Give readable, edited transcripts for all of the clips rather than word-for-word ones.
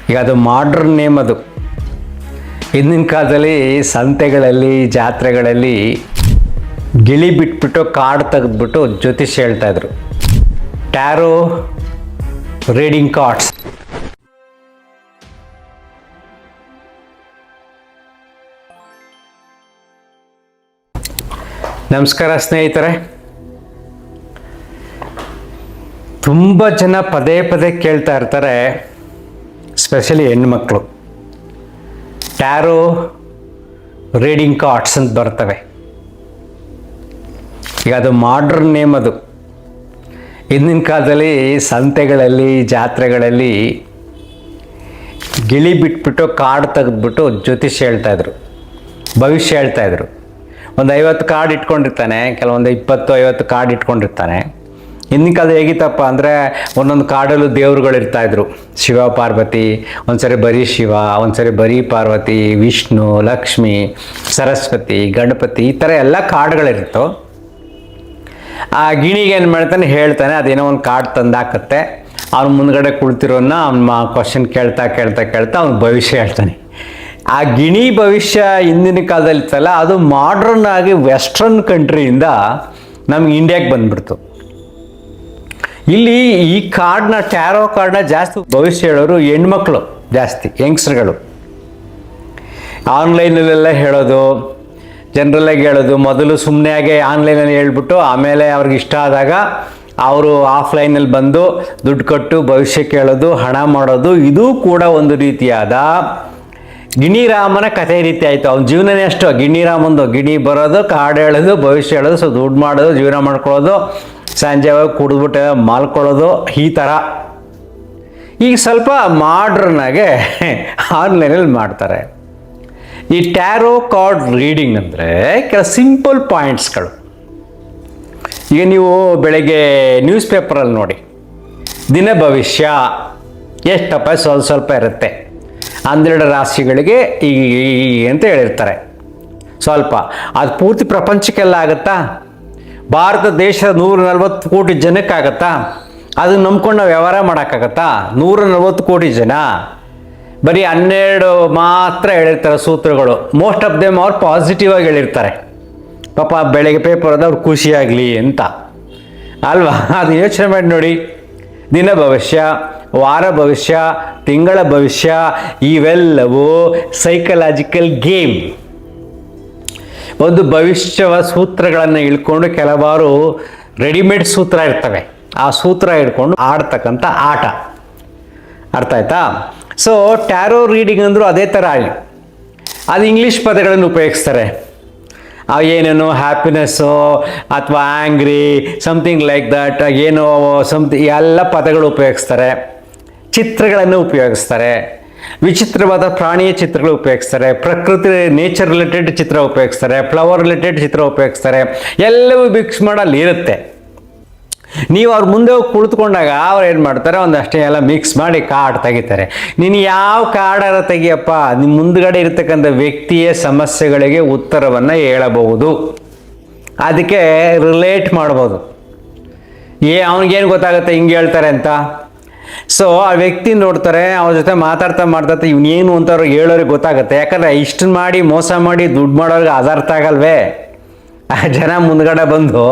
ಈಗ ಅದು modern name. ಅದು ಹಿಂದಿನ ಕಾಲದಲ್ಲಿ ಸಂತೆಗಳಲ್ಲಿ ಜಾತ್ರೆಗಳಲ್ಲಿ ಗಿಳಿ ಬಿಟ್ಬಿಟ್ಟು ಕಾರ್ಡ್ ತೆಗೆದ್ಬಿಟ್ಟು ಜ್ಯೋತಿಷ್ಯ ಹೇಳ್ತಾಯಿದ್ರು. Tarot reading cards. ನಮಸ್ಕಾರ ಸ್ನೇಹಿತರೆ. ತುಂಬ ಜನ ಪದೇ ಪದೇ ಕೇಳ್ತಾ ಇರ್ತಾರೆ, ಸ್ಪೆಷಲಿ ಹೆಣ್ಮಕ್ಳು, ಟ್ಯಾರೋ ರೀಡಿಂಗ್ ಕಾರ್ಡ್ಸ್ ಅಂತ ಬರ್ತವೆ. ಈಗ ಅದು ಮಾಡ್ರನ್ ನೇಮ್. ಅದು ಹಿಂದಿನ ಕಾಲದಲ್ಲಿ ಸಂತೆಗಳಲ್ಲಿ ಜಾತ್ರೆಗಳಲ್ಲಿ ಗಿಳಿ ಬಿಟ್ಬಿಟ್ಟು ಕಾರ್ಡ್ ತೆಗೆದ್ಬಿಟ್ಟು ಜ್ಯೋತಿಷ್ಯ ಹೇಳ್ತಾಯಿದ್ರು, ಭವಿಷ್ಯ ಹೇಳ್ತಾಯಿದ್ರು. ಒಂದು 50 ಕಾರ್ಡ್ ಇಟ್ಕೊಂಡಿರ್ತಾನೆ, ಕೆಲವೊಂದು 20-50 ಕಾರ್ಡ್ ಇಟ್ಕೊಂಡಿರ್ತಾನೆ. ಹಿಂದಿನ ಕಾಲದ ಹೇಗಿತ್ತಪ್ಪ ಅಂದರೆ ಒಂದೊಂದು ಕಾರ್ಡಲ್ಲೂ ದೇವ್ರುಗಳಿರ್ತಾಯಿದ್ರು. ಶಿವ ಪಾರ್ವತಿ, ಒಂದ್ಸರಿ ಬರೀ ಶಿವ, ಒಂದ್ಸರಿ ಬರೀ ಪಾರ್ವತಿ, ವಿಷ್ಣು, ಲಕ್ಷ್ಮಿ, ಸರಸ್ವತಿ, ಗಣಪತಿ, ಈ ಥರ ಎಲ್ಲ ಕಾರ್ಡ್ಗಳಿರುತ್ತೋ. ಆ ಗಿಣಿಗೆ ಏನು ಮಾಡ್ತಾನೆ, ಹೇಳ್ತಾನೆ, ಅದೇನೋ ಒಂದು ಕಾರ್ಡ್ ತಂದಾಕತ್ತೆ. ಅವ್ನು ಮುಂದ್ಗಡೆ ಕುಳಿತಿರೋನ್ನ ಅವ್ನ ಕ್ವಶನ್ ಕೇಳ್ತಾ ಅವ್ನು ಭವಿಷ್ಯ ಹೇಳ್ತಾನೆ. ಆ ಗಿಣಿ ಭವಿಷ್ಯ ಹಿಂದಿನ ಕಾಲದಲ್ಲಿ ಇತ್ತಲ್ಲ, ಅದು ಮಾಡ್ರನ್ ಆಗಿ ವೆಸ್ಟ್ರನ್ ಕಂಟ್ರಿಯಿಂದ ನಮ್ಗೆ ಇಂಡಿಯಾಗೆ ಬಂದ್ಬಿಡ್ತು. ಇಲ್ಲಿ ಈ ಕಾರ್ಡ್ನ, ಟ್ಯಾರೋ ಕಾರ್ಡ್ನ ಜಾಸ್ತಿ ಭವಿಷ್ಯ ಹೇಳೋರು ಹೆಣ್ಮಕ್ಳು, ಜಾಸ್ತಿ ಯಂಗ್ಸ್ಟರ್ಗಳು. ಆನ್ಲೈನಲ್ಲೆಲ್ಲ ಹೇಳೋದು, ಜನರಲ್ಲಾಗಿ ಹೇಳೋದು. ಮೊದಲು ಸುಮ್ಮನೆಯಾಗೆ ಆನ್ಲೈನಲ್ಲಿ ಹೇಳ್ಬಿಟ್ಟು ಆಮೇಲೆ ಅವ್ರಿಗೆ ಇಷ್ಟ ಆದಾಗ ಅವರು ಆಫ್ಲೈನಲ್ಲಿ ಬಂದು ದುಡ್ಡು ಕೊಟ್ಟು ಭವಿಷ್ಯ ಕೇಳೋದು, ಹಣ ಮಾಡೋದು. ಇದು ಕೂಡ ಒಂದು ರೀತಿಯಾದ ಗಿಣಿರಾಮನ ಕಥೆ ರೀತಿ ಆಯಿತು. ಅವ್ನ ಜೀವನನೇ ಅಷ್ಟು ಗಿಣಿರಾಮಂದು. ಗಿಣಿ ಬರೋದು, ಕಾರ್ಡ್ ಹೇಳೋದು, ಭವಿಷ್ಯ ಹೇಳೋದು, ಸೊ ದುಡ್ಡು ಮಾಡೋದು, ಜೀವನ ಮಾಡ್ಕೊಳ್ಳೋದು, ಸಂಜೆ ಹೋಗಿ ಕುಡಿದ್ಬಿಟ್ಟು ಮಾಲ್ಕೊಳ್ಳೋದು, ಈ ಥರ. ಈಗ ಸ್ವಲ್ಪ ಮಾಡ್ರನ್ನಾಗೆ ಆನ್ಲೈನಲ್ಲಿ ಮಾಡ್ತಾರೆ. ಈ ಟ್ಯಾರೋ ಕಾರ್ಡ್ ರೀಡಿಂಗ್ ಅಂದರೆ ಕೆಲವು ಸಿಂಪಲ್ ಪಾಯಿಂಟ್ಸ್ಗಳು. ಈಗ ನೀವು ಬೆಳಗ್ಗೆ ನ್ಯೂಸ್ ಪೇಪರಲ್ಲಿ ನೋಡಿ, ದಿನ ಭವಿಷ್ಯ ಎಷ್ಟಪ್ಪ ಸ್ವಲ್ಪ ಇರುತ್ತೆ. 12 ರಾಶಿಗಳಿಗೆ ಈ ಅಂತ ಹೇಳಿರ್ತಾರೆ. ಸ್ವಲ್ಪ ಅದು ಪೂರ್ತಿ ಪ್ರಪಂಚಕ್ಕೆಲ್ಲ ಆಗುತ್ತಾ? ಭಾರತ ದೇಶದ 140 ಕೋಟಿ ಜನಕ್ಕಾಗತ್ತಾ? ಅದನ್ನು ನಂಬ್ಕೊಂಡು ನಾವು ವ್ಯವಹಾರ ಮಾಡೋಕ್ಕಾಗತ್ತಾ? 140 ಕೋಟಿ ಜನ ಬರೀ 12 ಮಾತ್ರ ಹೇಳಿರ್ತಾರೆ ಸೂತ್ರಗಳು. ಮೋಸ್ಟ್ ಆಫ್ ದೆಮ್ ಅವ್ರು ಪಾಸಿಟಿವ್ ಆಗಿ ಹೇಳಿರ್ತಾರೆ. ಪಾಪ ಬೆಳಗ್ಗೆ ಪೇಪರ್ ಅದು ಅವ್ರು ಖುಷಿಯಾಗಲಿ ಅಂತ ಅಲ್ವಾ? ಅದು ಯೋಚನೆ ಮಾಡಿ ನೋಡಿ. ದಿನ ಭವಿಷ್ಯ, ವಾರ ಭವಿಷ್ಯ, ತಿಂಗಳ ಭವಿಷ್ಯ, ಇವೆಲ್ಲವೂ ಸೈಕಲಾಜಿಕಲ್ ಗೇಮ್. ಒಂದು ಭವಿಷ್ಯವ ಸೂತ್ರಗಳನ್ನು ಇಳ್ಕೊಂಡು ಕೆಲವಾರು ರೆಡಿಮೇಡ್ ಸೂತ್ರ ಇರ್ತವೆ. ಆ ಸೂತ್ರ ಹಿಡ್ಕೊಂಡು ಆಡ್ತಕ್ಕಂಥ ಆಟ. ಅರ್ಥ ಆಯ್ತಾ? ಸೊ ಟ್ಯಾರೋ ರೀಡಿಂಗ್ ಅಂದರೂ ಅದೇ ಥರ. ಅದು ಇಂಗ್ಲೀಷ್ ಪದಗಳನ್ನು ಉಪಯೋಗಿಸ್ತಾರೆ. ಏನೇನು ಹ್ಯಾಪಿನೆಸ್ಸು ಅಥವಾ ಆ್ಯಂಗ್ರಿ, ಸಮಥಿಂಗ್ ಲೈಕ್ ದಟ್, ಏನೋ ಸಮಥಿಂಗ್, ಎಲ್ಲ ಪದಗಳು ಉಪಯೋಗಿಸ್ತಾರೆ. ಚಿತ್ರಗಳನ್ನು ಉಪಯೋಗಿಸ್ತಾರೆ. ವಿಚಿತ್ರವಾದ ಪ್ರಾಣಿಯ ಚಿತ್ರಗಳು ಉಪಯೋಗಿಸ್ತಾರೆ. ಪ್ರಕೃತಿ, ನೇಚರ್ ರಿಲೇಟೆಡ್ ಚಿತ್ರ ಉಪಯೋಗಿಸ್ತಾರೆ. ಫ್ಲವರ್ ರಿಲೇಟೆಡ್ ಚಿತ್ರ ಉಪಯೋಗಿಸ್ತಾರೆ. ಎಲ್ಲವೂ ಮಿಕ್ಸ್ ಮಾಡಲ್ಲಿ ಇರುತ್ತೆ. ನೀವು ಅವ್ರ ಮುಂದೆ ಹೋಗಿ ಕುಳಿತುಕೊಂಡಾಗ ಅವ್ರು ಏನು ಮಾಡ್ತಾರೆ, ಒಂದಷ್ಟೇ ಎಲ್ಲ ಮಿಕ್ಸ್ ಮಾಡಿ ಕಾರ್ಡ್ ತೆಗಿತಾರೆ. ನೀನು ಯಾವ ಕಾರ್ಡಾರ ತೆಗಿಯಪ್ಪ, ನಿಮ್ಮ ಮುಂದ್ಗಡೆ ಇರತಕ್ಕಂಥ ವ್ಯಕ್ತಿಯ ಸಮಸ್ಯೆಗಳಿಗೆ ಉತ್ತರವನ್ನು ಹೇಳಬಹುದು. ಅದಕ್ಕೆ ರಿಲೇಟ್ ಮಾಡ್ಬೋದು. ಅವ್ನಿಗೇನು ಗೊತ್ತಾಗುತ್ತೆ ಹಿಂಗೆ ಹೇಳ್ತಾರೆ ಅಂತ. ಸೊ ಆ ವ್ಯಕ್ತಿ ನೋಡ್ತಾರೆ, ಅವ್ರ ಜೊತೆ ಮಾತಾಡ್ತಾ ಇವನೇನು ಅಂತ ಅವ್ರಿಗೆ ಹೇಳೋರಿಗೆ ಗೊತ್ತಾಗುತ್ತೆ. ಯಾಕಂದರೆ ಇಷ್ಟು ಮಾಡಿ ಮೋಸ ಮಾಡಿ ದುಡ್ಡು ಮಾಡೋರಿಗೆ ಅದರ್ಥ ಆಗಲ್ವೇ? ಜನ ಮುಂದ್ಗಡೆ ಬಂದು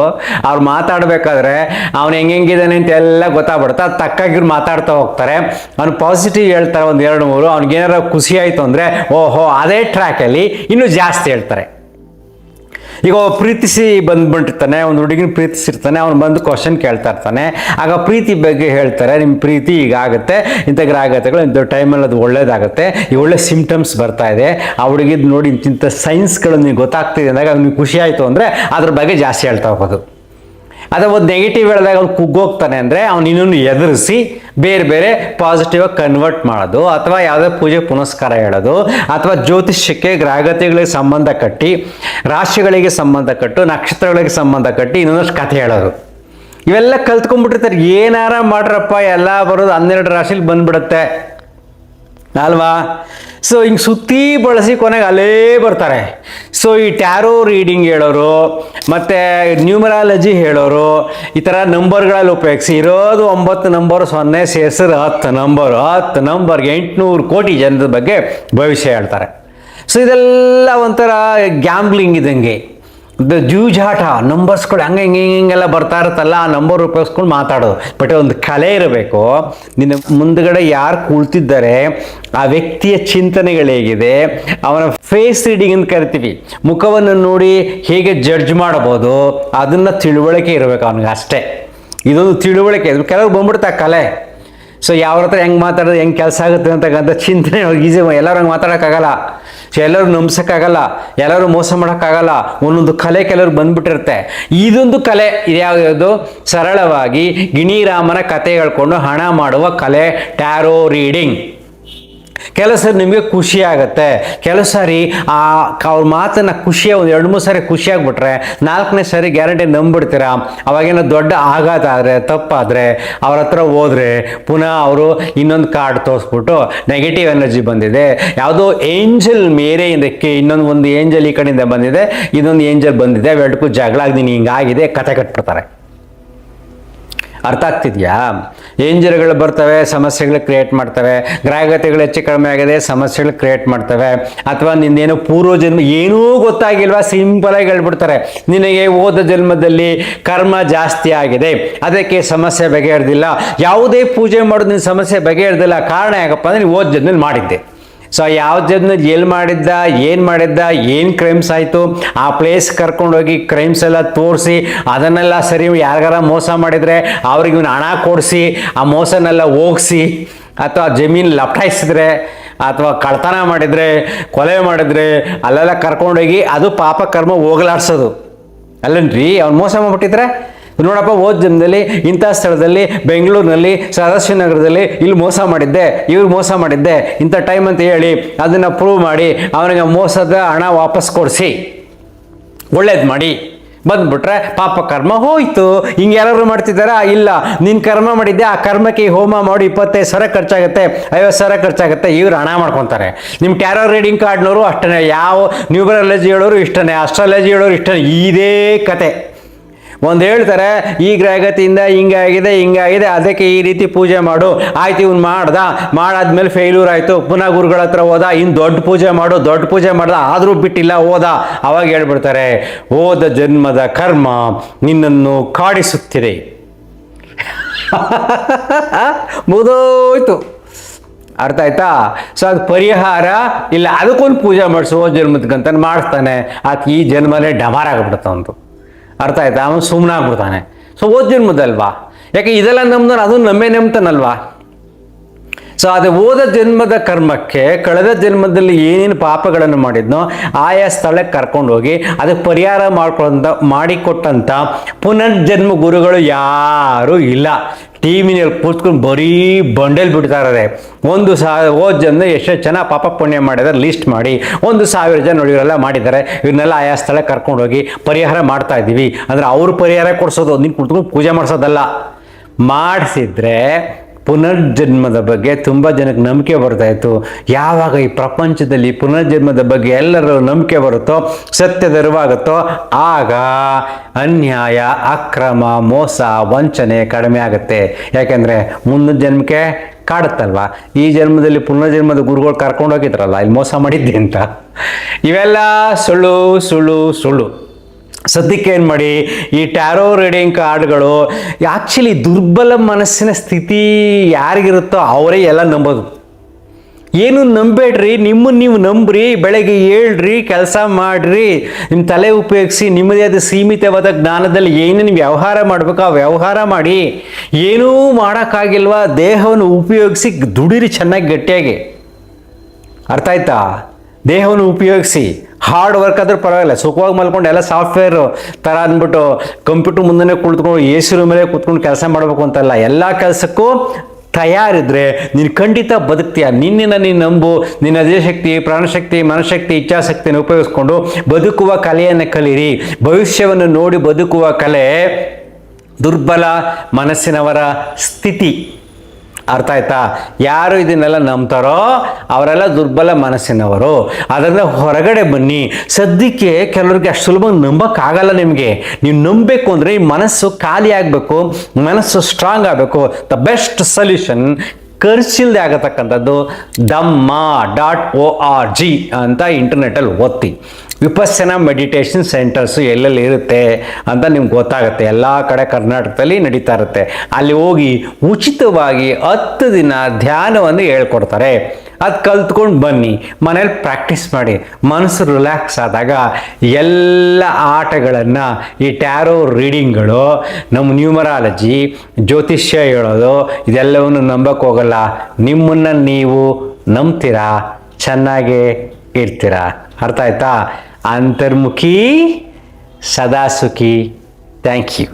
ಅವ್ರು ಮಾತಾಡಬೇಕಾದ್ರೆ ಅವ್ನು ಹೆಂಗಿದ್ದಾನೆ ಅಂತ ಎಲ್ಲ ಗೊತ್ತಾಗ್ಬಿಡುತ್ತೆ. ಅದು ತಕ್ಕಾಗಿರು ಮಾತಾಡ್ತಾ ಹೋಗ್ತಾರೆ. ಅವ್ನು ಪಾಸಿಟಿವ್ ಹೇಳ್ತಾರೆ 1-2-3. ಅವ್ನಿಗೇನಾರ ಖುಷಿ ಆಯಿತು ಅಂದರೆ ಓಹೋ ಅದೇ ಟ್ರ್ಯಾಕಲ್ಲಿ ಇನ್ನೂ ಜಾಸ್ತಿ ಹೇಳ್ತಾರೆ. ಈಗ ಪ್ರೀತಿಸಿ ಬಂದ್ಬಿಟ್ಟಿರ್ತಾನೆ, ಒಂದು ಹುಡುಗಿನ ಪ್ರೀತಿಸಿರ್ತಾನೆ, ಅವ್ನು ಬಂದು ಕ್ವಶನ್ ಕೇಳ್ತಾ ಇರ್ತಾನೆ. ಆಗ ಪ್ರೀತಿ ಬಗ್ಗೆ ಹೇಳ್ತಾರೆ, ನಿಮ್ಮ ಪ್ರೀತಿ ಈಗಾಗುತ್ತೆ, ಇಂಥ ಗ್ರಾಹಕತೆಗಳು ಇಂಥ ಟೈಮಲ್ಲಿ ಅದು ಒಳ್ಳೇದಾಗುತ್ತೆ, ಈ ಒಳ್ಳೆ ಸಿಂಪ್ಟಮ್ಸ್ ಬರ್ತಾ ಇದೆ, ಆ ಹುಡುಗಿದ್ ನೋಡಿ ಇಂಥ ಸೈನ್ಸ್ಗಳು ನಿಮಗೆ ಗೊತ್ತಾಗ್ತಿದೆ ಅಂದಾಗ ಅವ್ನಿಗೆ ಖುಷಿ ಆಯಿತು ಅಂದರೆ ಅದ್ರ ಬಗ್ಗೆ ಜಾಸ್ತಿ ಹೇಳ್ತಾ ಹೋಗೋದು. ಅಥವಾ ಒಂದು ನೆಗೆಟಿವ್ ಹೇಳಿದಾಗ ಅವ್ನು ಕುಗ್ಗೋಗ್ತಾನೆ ಅಂದರೆ ಅವ್ನು ಇನ್ನೊಂದು ಎದುರಿಸಿ ಬೇರೆ ಬೇರೆ ಪಾಸಿಟಿವ್ ಆಗಿ ಕನ್ವರ್ಟ್ ಮಾಡೋದು, ಅಥವಾ ಯಾವುದೇ ಪೂಜೆ ಪುನಸ್ಕಾರ ಹೇಳೋದು, ಅಥವಾ ಜ್ಯೋತಿಷ್ಯಕ್ಕೆ ಗ್ರಹಗತಿಗಳಿಗೆ ಸಂಬಂಧ ಕಟ್ಟಿ, ರಾಶಿಗಳಿಗೆ ಸಂಬಂಧ ಕಟ್ಟು, ನಕ್ಷತ್ರಗಳಿಗೆ ಸಂಬಂಧ ಕಟ್ಟಿ ಇನ್ನೊಂದಷ್ಟು ಕಥೆ ಹೇಳೋದು. ಇವೆಲ್ಲ ಕಲ್ತ್ಕೊಂಡ್ಬಿಟ್ಟಿರ್ತಾರೆ. ಏನಾರ ಮಾಡ್ರಪ್ಪ, ಎಲ್ಲ ಬರೋದು 12 ರಾಶಿಲಿ ಬಂದ್ಬಿಡುತ್ತೆ. ಅಲ್ವಾ? ಸೊ ಹಿಂಗೆ ಸುತ್ತಿ ಬಳಸಿ ಕೊನೆಗೆ ಅಲ್ಲೇ ಬರ್ತಾರೆ. ಸೊ ಈ ಟ್ಯಾರೋ ರೀಡಿಂಗ್ ಹೇಳೋರು ಮತ್ತು ನ್ಯೂಮರಾಲಜಿ ಹೇಳೋರು ಈ ಥರ ನಂಬರ್ಗಳಲ್ಲಿ ಉಪಯೋಗಿಸಿ ಇರೋದು 9 ನಂಬರ್, 0 ಸೇರಿಸಿದ್ರೆ 10 ನಂಬರ್ಗೆ 800 ಕೋಟಿ ಜನದ ಬಗ್ಗೆ ಭವಿಷ್ಯ ಹೇಳ್ತಾರೆ. ಸೊ ಇದೆಲ್ಲ ಒಂಥರ ಗ್ಯಾಮ್ಲಿಂಗ್ ಇದ್ದಂಗೆ, ಜೂಜಾಟ. ನಂಬರ್ಸ್ಗಳು ಹಿಂಗೆಲ್ಲ ಬರ್ತಾ ಇರುತ್ತಲ್ಲ, ಆ ನಂಬರ್ ಉಪಯೋಗಿಸ್ಕೊಂಡು ಮಾತಾಡೋದು. ಬಟ್ ಒಂದು ಕಲೆ ಇರಬೇಕು. ನಿನ್ನ ಮುಂದ್ಗಡೆ ಯಾರು ಕುಳಿತಿದ್ದಾರೆ, ಆ ವ್ಯಕ್ತಿಯ ಚಿಂತನೆಗಳು ಹೇಗಿದೆ, ಅವನ ಫೇಸ್ ರೀಡಿಂಗ್ ಅಂತ ಕರಿತೀವಿ, ಮುಖವನ್ನು ನೋಡಿ ಹೇಗೆ ಜಡ್ಜ್ ಮಾಡಬಹುದು, ಅದನ್ನು ತಿಳುವಳಿಕೆ ಇರಬೇಕು ಅವನಿಗೆ ಅಷ್ಟೇ. ಇದೊಂದು ತಿಳುವಳಿಕೆ. ಕೆಲವ್ರು ಬಂದ್ಬಿಡ್ತಾ ಕಲೆ. ಸೊ ಯಾವ ಹತ್ರ ಹೆಂಗೆ ಮಾತಾಡೋದು, ಹೆಂಗೆ ಕೆಲಸ ಆಗುತ್ತೆ ಅಂತಕ್ಕಂಥ ಚಿಂತನೆ ಈಸಿ. ಎಲ್ಲರೂ ಹಂಗೆ ಮಾತಾಡೋಕ್ಕಾಗಲ್ಲ, ಸೊ ಎಲ್ಲರೂ ನಂಬಿಸೋಕ್ಕಾಗಲ್ಲ, ಎಲ್ಲರೂ ಮೋಸ ಮಾಡೋಕ್ಕಾಗಲ್ಲ. ಒಂದೊಂದು ಕಲೆ ಕೆಲವ್ರು ಬಂದ್ಬಿಟ್ಟಿರುತ್ತೆ. ಇದೊಂದು ಕಲೆ. ಇದ್ಯಾವುದು? ಸರಳವಾಗಿ ಗಿಣಿರಾಮನ ಕತೆ ಹೇಳ್ಕೊಂಡು ಹಣ ಮಾಡುವ ಕಲೆ, ಟ್ಯಾರೋ ರೀಡಿಂಗ್. ಕೆಲವು ಸರಿ ನಿಮಗೆ ಖುಷಿ ಆಗುತ್ತೆ, ಕೆಲವು ಸಾರಿ ಅವ್ರ ಮಾತನ್ನು ಒಂದು 2-3 ಸಾರಿ ಖುಷಿಯಾಗ್ಬಿಟ್ರೆ 4ನೇ ಸಾರಿ ಗ್ಯಾರಂಟಿ ನಂಬಿಡ್ತೀರಾ. ಅವಾಗೇನೋ ದೊಡ್ಡ ಆಘಾತ ಆದರೆ, ತಪ್ಪಾದರೆ ಅವ್ರ ಹತ್ರ ಹೋದರೆ ಪುನಃ ಅವರು ಇನ್ನೊಂದು ಕಾರ್ಡ್ ತೋರಿಸ್ಬಿಟ್ಟು ನೆಗೆಟಿವ್ ಎನರ್ಜಿ ಬಂದಿದೆ, ಯಾವುದೋ ಏಂಜಲ್ ಮೇರೆಯಿಂದಕ್ಕೆ ಒಂದು ಏಂಜಲ್ ಈ ಕಡೆಯಿಂದ ಬಂದಿದೆ, ಇನ್ನೊಂದು ಏಂಜಲ್ ಬಂದಿದೆ, ಅವೆರಡಕ್ಕೂ ಜಗಳ ಆಗ್ದೀನಿ, ಹಿಂಗಾಗಿದೆ, ಕತೆ ಕಟ್ಬಿಡ್ತಾರೆ. ಅರ್ಥ ಆಗ್ತಿದೆಯಾ? ಏಂಜಲ್ಗಳು ಬರ್ತವೆ, ಸಮಸ್ಯೆಗಳು ಕ್ರಿಯೇಟ್ ಮಾಡ್ತವೆ. ಗ್ರಹಗತಿಗಳು ಹೆಚ್ಚು ಕಡಿಮೆ ಆಗಿದೆ, ಸಮಸ್ಯೆಗಳು ಕ್ರಿಯೇಟ್ ಮಾಡ್ತವೆ. ಅಥವಾ ನಿಂದೇನೋ ಪೂರ್ವ ಜನ್ಮ ಏನೂ ಗೊತ್ತಾಗಿಲ್ವಾ, ಸಿಂಪಲಾಗಿ ಹೇಳ್ಬಿಡ್ತಾರೆ, ನಿನಗೆ ಹೋದ ಜನ್ಮದಲ್ಲಿ ಕರ್ಮ ಜಾಸ್ತಿ ಆಗಿದೆ, ಅದಕ್ಕೆ ಸಮಸ್ಯೆ ಬಗೆಹರಿದಿಲ್ಲ. ಯಾವುದೇ ಪೂಜೆ ಮಾಡೋದು ನಿನ್ನ ಸಮಸ್ಯೆ ಬಗೆಹರಿದಿಲ್ಲ. ಕಾರಣ ಯಾಕಪ್ಪ ಅಂದರೆ ನೀವು ಹೋದ ಜನ್ಮದಲ್ಲಿ ಮಾಡಿದ್ದೆ. ಸೊ ಯಾವ ಜನ್ಮದಲ್ಲಿ ಎಲ್ಲಿ ಮಾಡಿದ್ದ, ಏನು ಕ್ರೈಮ್ಸ್ ಆಯಿತು, ಆ ಪ್ಲೇಸ್ ಕರ್ಕೊಂಡೋಗಿ ಕ್ರೈಮ್ಸ್ ಎಲ್ಲ ತೋರಿಸಿ ಅದನ್ನೆಲ್ಲ ಸರಿ, ಯಾರಿಗಾರ ಮೋಸ ಮಾಡಿದರೆ ಅವ್ರಿಗೆ ಹಣ ಕೊಡಿಸಿ ಆ ಮೋಸನೆಲ್ಲ ಹೋಗಿಸಿ, ಅಥವಾ ಜಮೀನು ಲಪಟಾಯಿಸಿದ್ರೆ, ಅಥವಾ ಕಳ್ತನ ಮಾಡಿದರೆ, ಕೊಲೆ ಮಾಡಿದರೆ ಅಲ್ಲೆಲ್ಲ ಕರ್ಕೊಂಡೋಗಿ ಅದು ಪಾಪ ಕರ್ಮ ಹೋಗಲಾಡ್ಸೋದು ಅಲ್ಲನ್ರಿ. ಅವ್ನು ಮೋಸ ಮಾಡಿಬಿಟ್ಟಿದ್ರೆ, ನೋಡಪ್ಪ ಹೋದ ಜನ್ಮದಲ್ಲಿ ಇಂಥ ಸ್ಥಳದಲ್ಲಿ, ಬೆಂಗಳೂರಿನಲ್ಲಿ, ಸದಾಶಿವನಗರದಲ್ಲಿ ಇಲ್ಲಿ ಮೋಸ ಮಾಡಿದ್ದೆ, ಇವ್ರು ಮೋಸ ಮಾಡಿದ್ದೆ, ಇಂಥ ಟೈಮ್ ಅಂತ ಹೇಳಿ ಅದನ್ನು ಪ್ರೂವ್ ಮಾಡಿ ಅವನಿಗೆ ಮೋಸದ ಹಣ ವಾಪಸ್ ಕೊಡಿಸಿ ಒಳ್ಳೇದು ಮಾಡಿ ಬಂದ್ಬಿಟ್ರೆ ಪಾಪ ಕರ್ಮ ಹೋಯ್ತು. ಹಿಂಗೆ ಯಾರು ಮಾಡ್ತಿದ್ದಾರಾ? ಇಲ್ಲ, ನೀನು ಕರ್ಮ ಮಾಡಿದ್ದೆ, ಆ ಕರ್ಮಕ್ಕೆ ಹೋಮ ಮಾಡಿ 25,000 ಖರ್ಚಾಗುತ್ತೆ, 50,000 ಖರ್ಚಾಗುತ್ತೆ, ಇವ್ರು ಹಣ ಮಾಡ್ಕೊತಾರೆ. ನಿಮ್ಮ ಟ್ಯಾರೋ ರೀಡಿಂಗ್ ಕಾರ್ಡ್ನವರು ಅಷ್ಟೇ, ಯಾವ ನ್ಯೂಮರಾಲಜಿ ಹೇಳೋರು ಇಷ್ಟನೇ, ಅಸ್ಟ್ರಾಲಜಿ ಹೇಳೋರು ಇಷ್ಟನೇ, ಇದೇ ಕತೆ. ಒಂದು ಹೇಳ್ತಾರೆ, ಈ ಗ್ರಹಗತಿಯಿಂದ ಹಿಂಗಾಗಿದೆ, ಅದಕ್ಕೆ ಈ ರೀತಿ ಪೂಜೆ ಮಾಡು, ಆಯ್ತು ಇವ್ನು ಮಾಡಾದ್ಮೇಲೆ ಫೇಲ್ಯೂರ್ ಆಯಿತು, ಪುನಃ ಗುರುಗಳ ಹತ್ರ ಹೋದ, ಇನ್ನು ದೊಡ್ಡ ಪೂಜೆ ಮಾಡ್ದ, ಆದರೂ ಬಿಟ್ಟಿಲ್ಲ, ಹೋದ. ಅವಾಗ ಹೇಳ್ಬಿಡ್ತಾರೆ, ಹೋದ ಜನ್ಮದ ಕರ್ಮ ನಿನ್ನನ್ನು ಕಾಡಿಸುತ್ತಿದೆ. ಮುಗಿದೋಯ್ತು. ಅರ್ಥ ಆಯ್ತಾ? ಸೊ ಅದು ಪರಿಹಾರ ಇಲ್ಲ, ಅದಕ್ಕೊಂದು ಪೂಜೆ ಮಾಡಿಸು, ಹೋದ ಜನ್ಮದಕ್ಕಂತ ಮಾಡಿಸ್ತಾನೆ, ಆತ ಈ ಜನ್ಮನೇ ಡಮಾರಾಗ್ಬಿಡುತ್ತೆ ಅಂತು. ಅರ್ಥ ಆಯ್ತಾ? ಅವನು ಸುಮ್ಮನೆ ಆಗ್ಬಿಡ್ತಾನೆ. ಸೊ ಓದ್ ಜನ್ಮದಲ್ವಾ, ಯಾಕೆ ಇದೆಲ್ಲ ನಮ್ದು, ಅದನ್ನು ನಂಬ್ತಾನಲ್ವಾ. ಸೊ ಅದು ಹೋದ ಜನ್ಮದ ಕರ್ಮಕ್ಕೆ ಕಳೆದ ಜನ್ಮದಲ್ಲಿ ಏನೇನು ಪಾಪಗಳನ್ನು ಮಾಡಿದ್ನೋ ಆಯಾ ಸ್ಥಳಕ್ಕೆ ಕರ್ಕೊಂಡೋಗಿ ಅದಕ್ಕೆ ಪರಿಹಾರ ಮಾಡಿಕೊಟ್ಟಂಥ ಪುನರ್ಜನ್ಮ ಗುರುಗಳು ಯಾರೂ ಇಲ್ಲ. ಟಿವಿನಲ್ಲಿ ಕೂತ್ಕೊಂಡು ಬರೀ ಬಂಡಲ್ ಬಿಡ್ತಾ ಇದ್ದಾರೆ. ಹೋದ ಜನ ಎಷ್ಟು ಜನ ಪಾಪ ಪುಣ್ಯ ಮಾಡಿದ್ದಾರೆ ಲಿಸ್ಟ್ ಮಾಡಿ 1,000 ಜನ ನೋಡಿ ಇವರೆಲ್ಲ ಮಾಡಿದ್ದಾರೆ, ಇವನ್ನೆಲ್ಲ ಆಯಾ ಸ್ಥಳಕ್ಕೆ ಕರ್ಕೊಂಡೋಗಿ ಪರಿಹಾರ ಮಾಡ್ತಾ ಇದ್ದೀವಿ ಅಂದರೆ ಅವರು ಪರಿಹಾರ ಕೊಡಿಸೋದು, ನೀನು ಕೂತ್ಕೊಂಡು ಪೂಜೆ ಮಾಡಿಸೋದಲ್ಲ. ಮಾಡಿಸಿದ್ರೆ ಪುನರ್ಜನ್ಮದ ಬಗ್ಗೆ ತುಂಬ ಜನಕ್ಕೆ ನಂಬಿಕೆ ಬರ್ತಾಯಿತ್ತು. ಯಾವಾಗ ಈ ಪ್ರಪಂಚದಲ್ಲಿ ಪುನರ್ಜನ್ಮದ ಬಗ್ಗೆ ಎಲ್ಲರೂ ನಂಬಿಕೆ ಬರುತ್ತೋ, ಸತ್ಯದ ಅರಿವಾಗುತ್ತೋ, ಆಗ ಅನ್ಯಾಯ, ಅಕ್ರಮ, ಮೋಸ, ವಂಚನೆ ಕಡಿಮೆ ಆಗುತ್ತೆ. ಯಾಕೆಂದರೆ ಮುಂದಿನ ಜನ್ಮಕ್ಕೆ ಕಾಡುತ್ತಲ್ವ. ಈ ಜನ್ಮದಲ್ಲಿ ಪುನರ್ಜನ್ಮದ ಗುರುಗಳು ಕರ್ಕೊಂಡು ಹೋಗಿದ್ರಲ್ಲ ಇಲ್ಲಿ ಮೋಸ ಮಾಡಿದ್ದೆ ಅಂತ. ಇವೆಲ್ಲ ಸುಳ್ಳು. ಸದ್ಯಕ್ಕೆ ಏನು ಮಾಡಿ, ಈ ಟ್ಯಾರೋ ರೀಡಿಂಗ್ ಕಾರ್ಡ್ಗಳು ಆ್ಯಕ್ಚುಲಿ ದುರ್ಬಲ ಮನಸ್ಸಿನ ಸ್ಥಿತಿ ಯಾರಿಗಿರುತ್ತೋ ಅವರೇ ಎಲ್ಲ ನಂಬೋದು. ಏನು ನಂಬೇಡ್ರಿ, ನಿಮ್ಮನ್ನು ನೀವು ನಂಬ್ರಿ, ಬೆಳಗ್ಗೆ ಏಳ್ರಿ, ಕೆಲಸ ಮಾಡಿರಿ, ನಿಮ್ಮ ತಲೆ ಉಪಯೋಗಿಸಿ ನಿಮ್ಮದೇ ಆದ ಸೀಮಿತವಾದ ಜ್ಞಾನದಲ್ಲಿ ಏನೇನು ವ್ಯವಹಾರ ಮಾಡಬೇಕು ಆ ವ್ಯವಹಾರ ಮಾಡಿ. ಏನೂ ಮಾಡೋಕ್ಕಾಗಿಲ್ವಾ, ದೇಹವನ್ನು ಉಪಯೋಗಿಸಿ ದುಡಿರಿ ಚೆನ್ನಾಗಿ ಗಟ್ಟಿಯಾಗಿ. ಅರ್ಥ ಆಯ್ತಾ? ದೇಹವನ್ನು ಉಪಯೋಗಿಸಿ ಹಾರ್ಡ್ ವರ್ಕ್ ಆದರೂ ಪರವಾಗಿಲ್ಲ, ಸುಖವಾಗಿ ಮಲ್ಕೊಂಡು ಎಲ್ಲ ಸಾಫ್ಟ್ವೇರು ಥರ ಅಂದ್ಬಿಟ್ಟು ಕಂಪ್ಯೂಟರ್ ಮುಂದೆ ಕುಳಿತುಕೊಂಡು AC ರೂಮ್ ಮೇಲೆ ಕೂತ್ಕೊಂಡು ಕೆಲಸ ಮಾಡಬೇಕು ಅಂತಲ್ಲ. ಎಲ್ಲ ಕೆಲಸಕ್ಕೂ ತಯಾರಿದ್ರೆ ನೀನು ಖಂಡಿತ ಬದುಕ್ತೀಯ. ನಿನ್ನನ್ನು ನೀನು ನಂಬು, ನಿನ್ನ ದೇಶಶಕ್ತಿ, ಪ್ರಾಣಶಕ್ತಿ, ಮನಶಕ್ತಿ, ಇಚ್ಛಾಶಕ್ತಿಯನ್ನು ಉಪಯೋಗಿಸ್ಕೊಂಡು ಬದುಕುವ ಕಲೆಯನ್ನು ಕಲೀರಿ. ಭವಿಷ್ಯವನ್ನು ನೋಡಿ ಬದುಕುವ ಕಲೆ ದುರ್ಬಲ ಮನಸ್ಸಿನವರ ಸ್ಥಿತಿ. ಅರ್ಥ ಆಯ್ತಾ? ಯಾರು ಇದನ್ನೆಲ್ಲ ನಂಬ್ತಾರೋ ಅವರೆಲ್ಲ ದುರ್ಬಲ ಮನಸ್ಸಿನವರು. ಅದರಿಂದ ಹೊರಗಡೆ ಬನ್ನಿ. ಸದ್ಯಕ್ಕೆ ಕೆಲವ್ರಿಗೆ ಅಷ್ಟು ಸುಲಭವಾಗಿ ನಂಬಕ್ಕಾಗಲ್ಲ. ನಿಮಗೆ ನೀವು ನಂಬಬೇಕು ಅಂದರೆ ಈ ಮನಸ್ಸು ಖಾಲಿ ಆಗಬೇಕು, ಮನಸ್ಸು ಸ್ಟ್ರಾಂಗ್ ಆಗಬೇಕು. ದ ಬೆಸ್ಟ್ ಸೊಲ್ಯೂಷನ್ ಖರ್ಚಿಲ್ಲದೆ ಆಗತಕ್ಕಂಥದ್ದು dhamma.org ಅಂತ ಇಂಟರ್ನೆಟಲ್ಲಿ ಓದ್ತಿ. ವಿಪಸ್ಸನ ಮೆಡಿಟೇಷನ್ ಸೆಂಟರ್ಸು ಎಲ್ಲೆಲ್ಲಿ ಇರುತ್ತೆ ಅಂತ ನಿಮ್ಗೆ ಗೊತ್ತಾಗುತ್ತೆ. ಎಲ್ಲ ಕಡೆ ಕರ್ನಾಟಕದಲ್ಲಿ ನಡೀತಾ ಇರುತ್ತೆ. ಅಲ್ಲಿ ಹೋಗಿ ಉಚಿತವಾಗಿ 10 ದಿನ ಧ್ಯಾನವನ್ನು ಹೇಳ್ಕೊಡ್ತಾರೆ. ಅದು ಕಲ್ತ್ಕೊಂಡು ಬನ್ನಿ, ಮನೇಲಿ ಪ್ರಾಕ್ಟೀಸ್ ಮಾಡಿ. ಮನಸ್ಸು ರಿಲ್ಯಾಕ್ಸ್ ಆದಾಗ ಎಲ್ಲ ಆಟಗಳನ್ನು, ಈ ಟ್ಯಾರೋ ರೀಡಿಂಗ್ಗಳು, ನಮ್ಮ ನ್ಯೂಮರಾಲಜಿ, ಜ್ಯೋತಿಷ್ಯ ಹೇಳೋದು ಇದೆಲ್ಲವನ್ನು ನಂಬಕ್ಕೆ ಹೋಗಲ್ಲ. ನಿಮ್ಮನ್ನು ನೀವು ನಂಬ್ತೀರಾ, ಚೆನ್ನಾಗೇ ಇರ್ತೀರಾ. ಅರ್ಥ ಆಯ್ತಾ? ಅಂತರ್ಮುಖಿ ಸದಾ ಸುಖಿ. Thank you.